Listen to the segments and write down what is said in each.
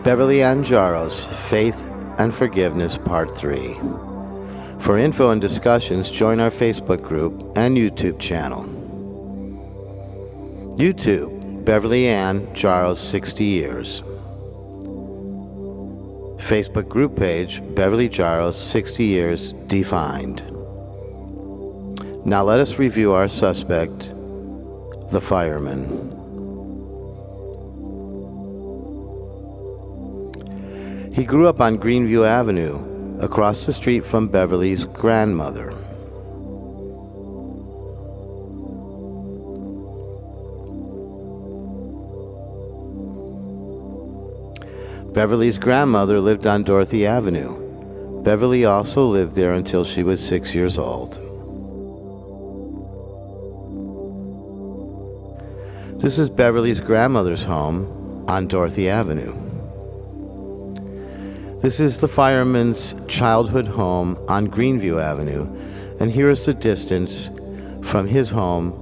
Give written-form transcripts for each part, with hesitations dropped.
Beverly Jarosz, Faith and Forgiveness, Part 3. For info and discussions, join our Facebook group and YouTube channel. YouTube, Beverly Jarosz, 60 Years. Facebook group page, Beverly Jarosz, 60 Years Defined. Now let us review our suspect, the fireman. He grew up on Greenview Avenue, across the street from Beverly's grandmother. Beverly's grandmother lived on Dorothy Avenue. Beverly also lived there until she was 6 years old. This is Beverly's grandmother's home on Dorothy Avenue. This is the fireman's childhood home on Greenview Avenue, and here is the distance from his home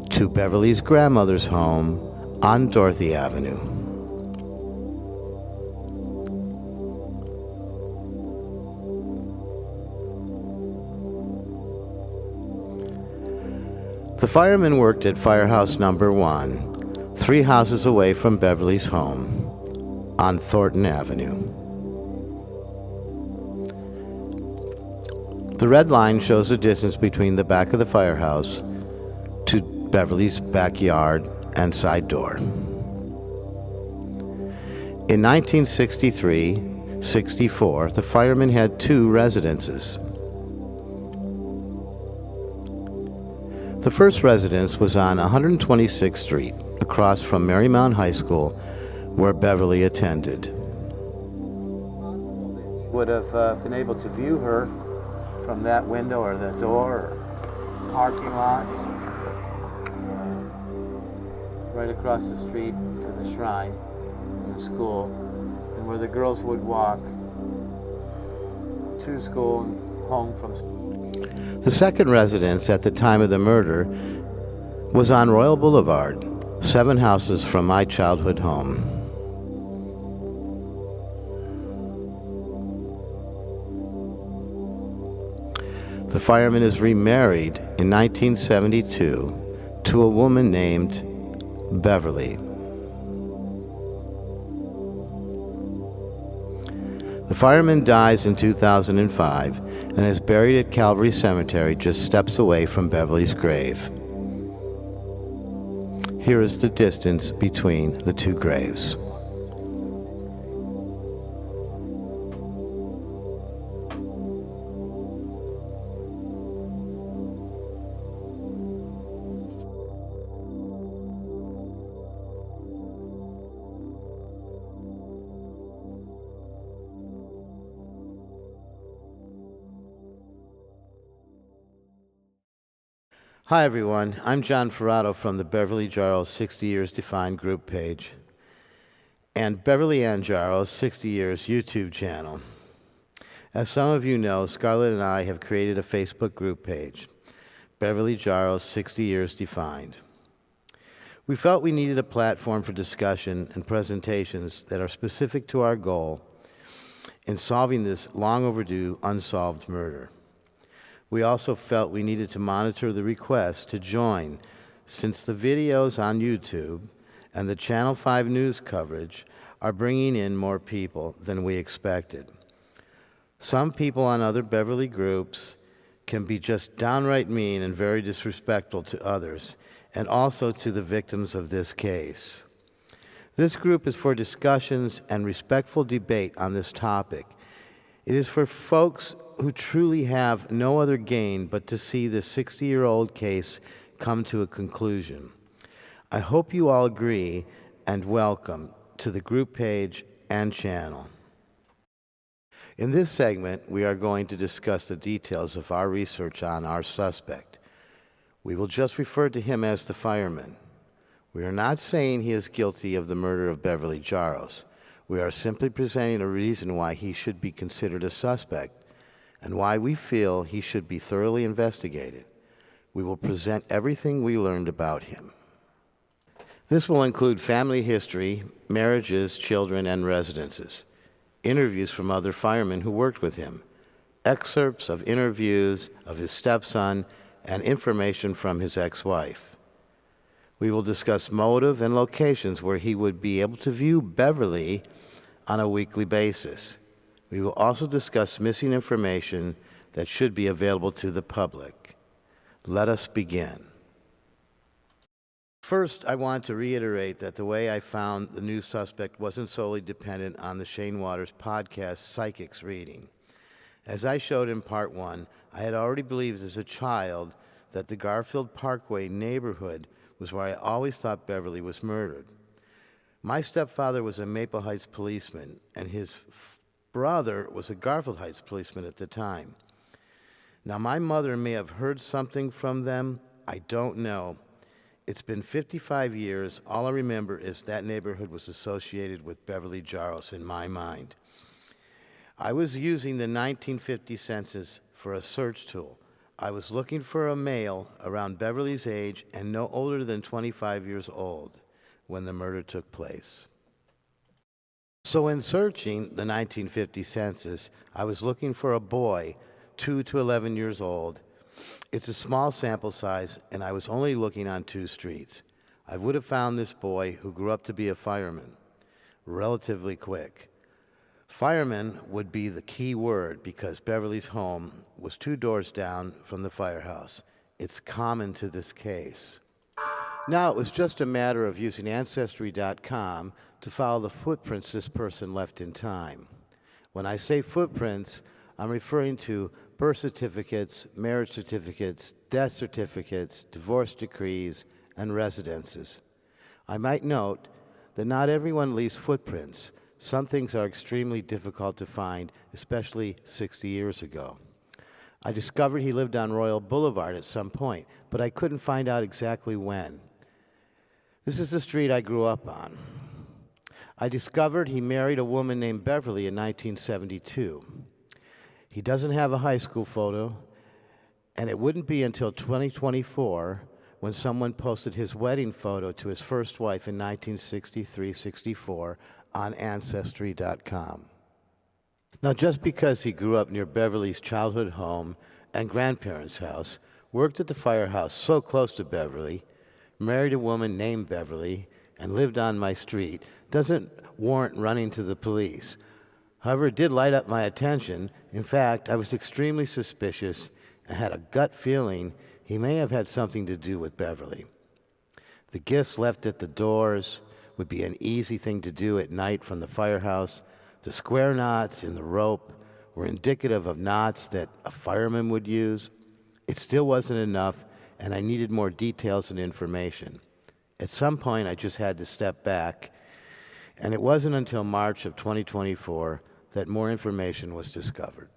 to Beverly's grandmother's home on Dorothy Avenue. The fireman worked at Firehouse number 1, 3 houses away from Beverly's home on Thornton Avenue. The red line shows the distance between the back of the firehouse to Beverly's backyard and side door. In 1963-64, the fireman had 2 residences. The first residence was on 126th Street, across from Marymount High School, where Beverly attended. Would have been able to view her from that window or the door or parking lot, right across the street to the shrine in the school, and where the girls would walk to school and home from school. The second residence at the time of the murder was on Royal Boulevard, 7 houses from my childhood home. The fireman is remarried in 1972 to a woman named Beverly. The fireman dies in 2005 and is buried at Calvary Cemetery just steps away from Beverly's grave. Here is the distance between the 2 graves. Hi everyone, I'm John Ferrato from the Beverly Jarosz 60 Years Defined group page and Beverly Jarosz 60 Years YouTube channel. As some of you know, Scarlett and I have created a Facebook group page, Beverly Jarosz 60 Years Defined. We felt we needed a platform for discussion and presentations that are specific to our goal in solving this long overdue unsolved murder. We also felt we needed to monitor the requests to join, since the videos on YouTube and the Channel 5 news coverage are bringing in more people than we expected. Some people on other Beverly groups can be just downright mean and very disrespectful to others, and also to the victims of this case. This group is for discussions and respectful debate on this topic. It is for folks who truly have no other gain but to see this 60-year-old case come to a conclusion. I hope you all agree and welcome to the group page and channel. In this segment, we are going to discuss the details of our research on our suspect. We will just refer to him as the fireman. We are not saying he is guilty of the murder of Beverly Jarosz. We are simply presenting a reason why he should be considered a suspect and why we feel he should be thoroughly investigated. We will present everything we learned about him. This will include family history, marriages, children, and residences, interviews from other firemen who worked with him, excerpts of interviews of his stepson, and information from his ex-wife. We will discuss motive and locations where he would be able to view Beverly on a weekly basis. We will also discuss missing information that should be available to the public. Let us begin. First, I want to reiterate that the way I found the new suspect wasn't solely dependent on the Shane Waters podcast Psychics reading. As I showed in part 1, I had already believed as a child that the Garfield Parkway neighborhood was where I always thought Beverly was murdered. My stepfather was a Maple Heights policeman, and his brother was a Garfield Heights policeman at the time. Now, my mother may have heard something from them. I don't know. It's been 55 years. All I remember is that neighborhood was associated with Beverly Jarosz in my mind. I was using the 1950 census for a search tool. I was looking for a male around Beverly's age and no older than 25 years old when the murder took place. So in searching the 1950 census, I was looking for a boy 2 to 11 years old. It's a small sample size, and I was only looking on 2 streets. I would have found this boy, who grew up to be a fireman, relatively quick. Fireman would be the key word because Beverly's home was 2 doors down from the firehouse. It's common to this case. Now, it was just a matter of using Ancestry.com to follow the footprints this person left in time. When I say footprints, I'm referring to birth certificates, marriage certificates, death certificates, divorce decrees, and residences. I might note that not everyone leaves footprints. Some things are extremely difficult to find, especially 60 years ago. I discovered he lived on Royal Boulevard at some point, but I couldn't find out exactly when. This is the street I grew up on. I discovered he married a woman named Beverly in 1972. He doesn't have a high school photo, and it wouldn't be until 2024 when someone posted his wedding photo to his first wife in 1963-64 on Ancestry.com. Now, just because he grew up near Beverly's childhood home and grandparents' house, worked at the Firehouse so close to Beverly, married a woman named Beverly, and lived on my street, doesn't warrant running to the police. However, it did light up my attention. In fact, I was extremely suspicious and had a gut feeling he may have had something to do with Beverly. The gifts left at the doors would be an easy thing to do at night from the firehouse. The square knots in the rope were indicative of knots that a fireman would use. It still wasn't enough, and I needed more details and information. At some point, I just had to step back, and it wasn't until March of 2024 that more information was discovered.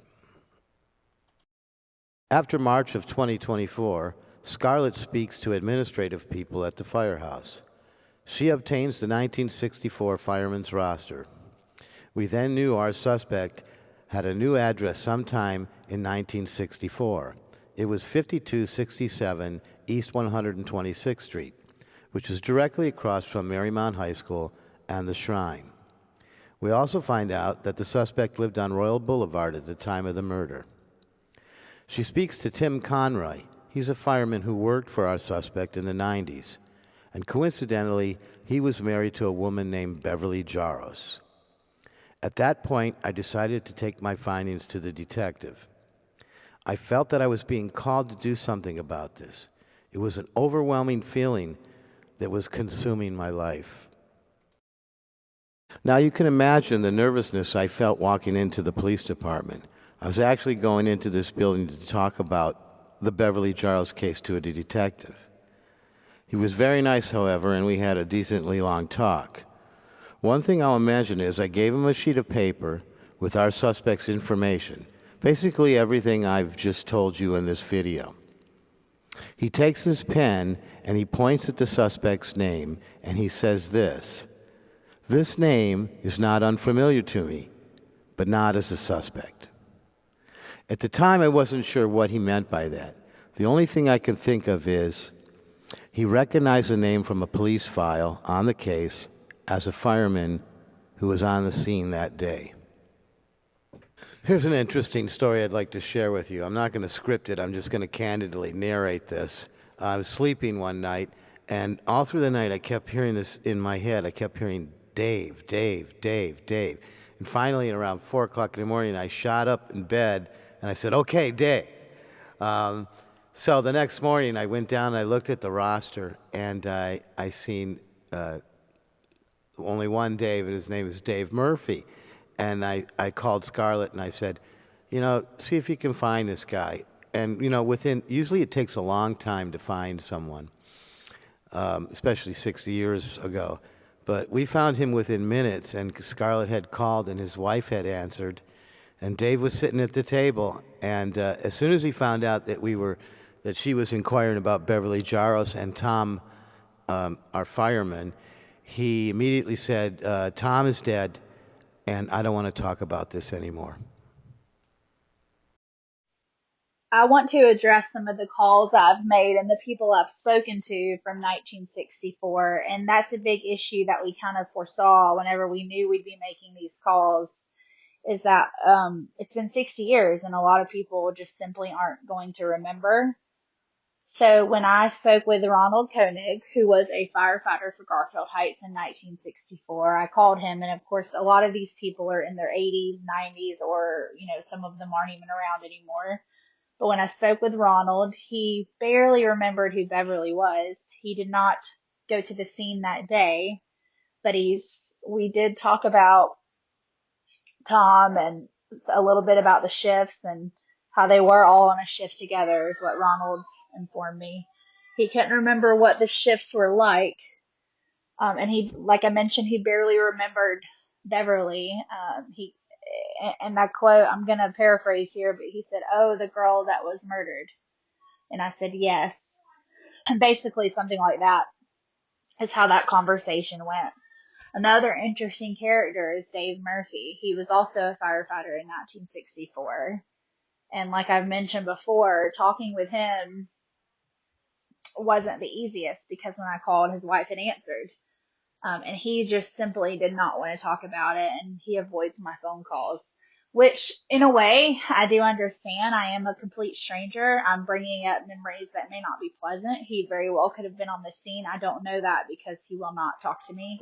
After March of 2024, Scarlett speaks to administrative people at the firehouse. She obtains the 1964 fireman's roster. We then knew our suspect had a new address sometime in 1964. It was 5267 East 126th Street, which is directly across from Marymount High School and the Shrine. We also find out that the suspect lived on Royal Boulevard at the time of the murder. She speaks to Tim Conroy. He's a fireman who worked for our suspect in the 90s. And coincidentally, he was married to a woman named Beverly Jarosz. At that point, I decided to take my findings to the detective. I felt that I was being called to do something about this. It was an overwhelming feeling that was consuming my life. Now, you can imagine the nervousness I felt walking into the police department. I was actually going into this building to talk about the Beverly Jarosz case to a detective. He was very nice, however, and we had a decently long talk. One thing I'll mention is I gave him a sheet of paper with our suspect's information, basically everything I've just told you in this video. He takes his pen and he points at the suspect's name and he says this: "This name is not unfamiliar to me, but not as a suspect." At the time, I wasn't sure what he meant by that. The only thing I could think of is He recognized the name from a police file on the case as a fireman who was on the scene that day. Here's an interesting story I'd like to share with you. I'm not going to script it. I'm just going to candidly narrate this. I was sleeping one night, and all through the night I kept hearing this in my head. I kept hearing Dave, Dave, Dave, Dave. And finally, at around 4 o'clock in the morning, I shot up in bed, and I said, okay, Dave. So the next morning, I went down and I looked at the roster, and I seen only one Dave, and his name is Dave Murphy. And I called Scarlett and I said, see if you can find this guy. And, usually it takes a long time to find someone, especially 60 years ago. But we found him within minutes, and Scarlett had called and his wife had answered. And Dave was sitting at the table, and as soon as he found out that she was inquiring about Beverly Jarosz and Tom, our fireman, he immediately said, Tom is dead, and I don't want to talk about this anymore. I want to address some of the calls I've made and the people I've spoken to from 1964. And that's a big issue that we kind of foresaw whenever we knew we'd be making these calls, is that it's been 60 years and a lot of people just simply aren't going to remember. So when I spoke with Ronald Koenig, who was a firefighter for Garfield Heights in 1964, I called him. And of course, a lot of these people are in their 80s, 90s, or, some of them aren't even around anymore. But when I spoke with Ronald, he barely remembered who Beverly was. He did not go to the scene that day, but we did talk about Tom and a little bit about the shifts and how they were all on a shift together is what Ronald informed me. He couldn't remember what the shifts were like. And like I mentioned, he barely remembered Beverly. And that quote, I'm going to paraphrase here, but he said, "Oh, the girl that was murdered." And I said, "Yes." And basically something like that is how that conversation went. Another interesting character is Dave Murphy. He was also a firefighter in 1964. And like I've mentioned before, talking with him wasn't the easiest because when I called, his wife had answered. And he just simply did not want to talk about it, and he avoids my phone calls, which in a way I do understand. I am a complete stranger. I'm bringing up memories that may not be pleasant. He very well could have been on the scene. I don't know that because he will not talk to me.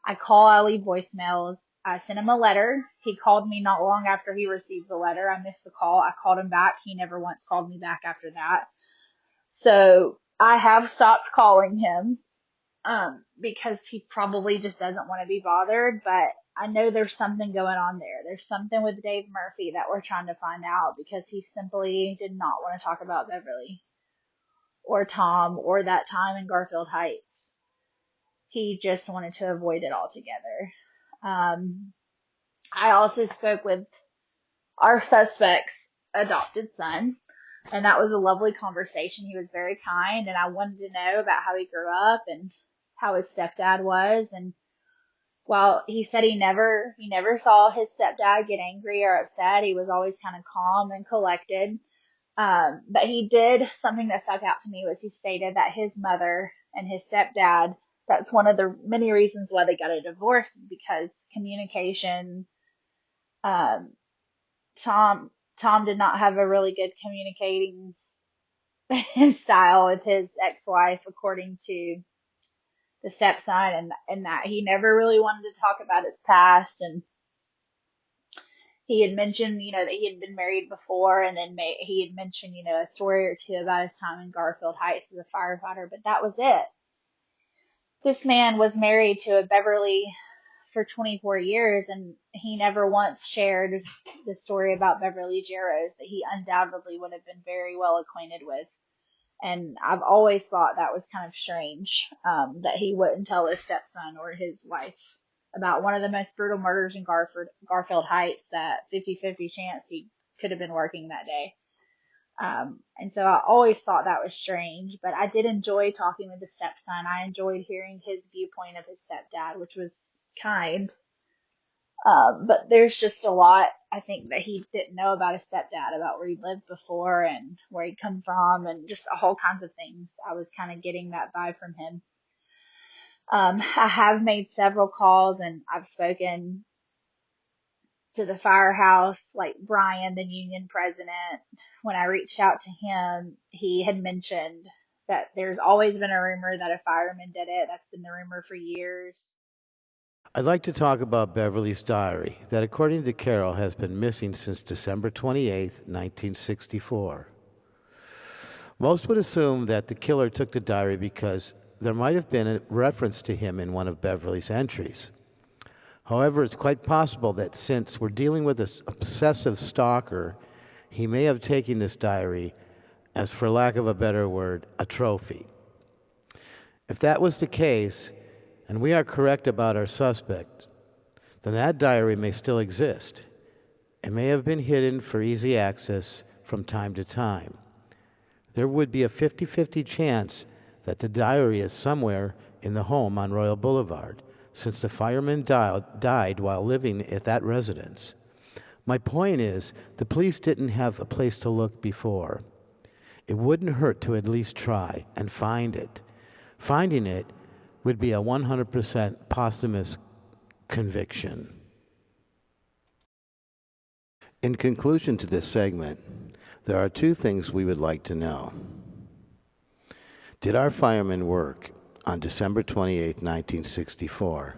I leave voicemails. I sent him a letter. He called me not long after he received the letter. I missed the call. I called him back. He never once called me back after that. So I have stopped calling him because he probably just doesn't want to be bothered. But I know there's something going on there. There's something with Dave Murphy that we're trying to find out because he simply did not want to talk about Beverly or Tom or that time in Garfield Heights. He just wanted to avoid it altogether. I also spoke with our suspect's adopted son, and that was a lovely conversation. He was very kind, and I wanted to know about how he grew up and how his stepdad was. And while he said he never saw his stepdad get angry or upset, he was always kind of calm and collected. But he did something that stuck out to me was he stated that his mother and his stepdad, that's one of the many reasons why they got a divorce, is because communication. Um, Tom did not have a really good communicating style with his ex-wife, according to the stepson, and that he never really wanted to talk about his past. And he had mentioned, that he had been married before, and then he had mentioned, a story or two about his time in Garfield Heights as a firefighter, but that was it. This man was married to a Beverly for 24 years, and he never once shared the story about Beverly Jarosz that he undoubtedly would have been very well acquainted with. And I've always thought that was kind of strange, that he wouldn't tell his stepson or his wife about one of the most brutal murders in Garfield Heights, that 50-50 chance he could have been working that day. And so I always thought that was strange, but I did enjoy talking with the stepson. I enjoyed hearing his viewpoint of his stepdad, which was kind. But there's just a lot, I think, that he didn't know about his stepdad, about where he lived before and where he'd come from, and just all kinds of things. I was kind of getting that vibe from him. I have made several calls and I've spoken to the Firehouse, like Brian, the union president. When I reached out to him, he had mentioned that there's always been a rumor that a fireman did it. That's been the rumor for years. I'd like to talk about Beverly's diary that, according to Carol, has been missing since December 28th, 1964. Most would assume that the killer took the diary because there might have been a reference to him in one of Beverly's entries. However, it's quite possible that since we're dealing with an obsessive stalker, he may have taken this diary as, for lack of a better word, a trophy. If that was the case, and we are correct about our suspect, then that diary may still exist. It may have been hidden for easy access from time to time. There would be a 50-50 chance that the diary is somewhere in the home on Royal Boulevard, since the fireman died while living at that residence. My point is, the police didn't have a place to look before. It wouldn't hurt to at least try and find it. Finding it would be a 100% posthumous conviction. In conclusion to this segment, there are two things we would like to know. Did our fireman work on December 28, 1964?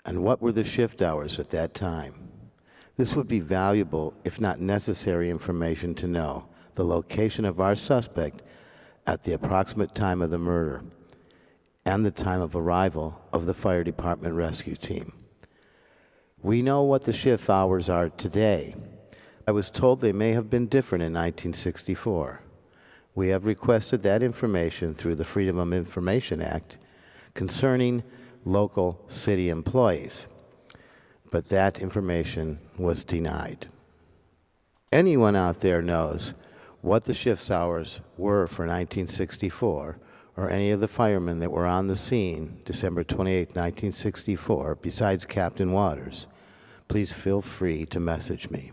And what were the shift hours at that time? This would be valuable, if not necessary, information to know the location of our suspect at the approximate time of the murder and the time of arrival of the fire department rescue team. We know what the shift hours are today. I was told they may have been different in 1964. We have requested that information through the Freedom of Information Act concerning local city employees, but that information was denied. Anyone out there knows what the shift hours were for 1964, or any of the firemen that were on the scene December 28, 1964, besides Captain Waters, please feel free to message me.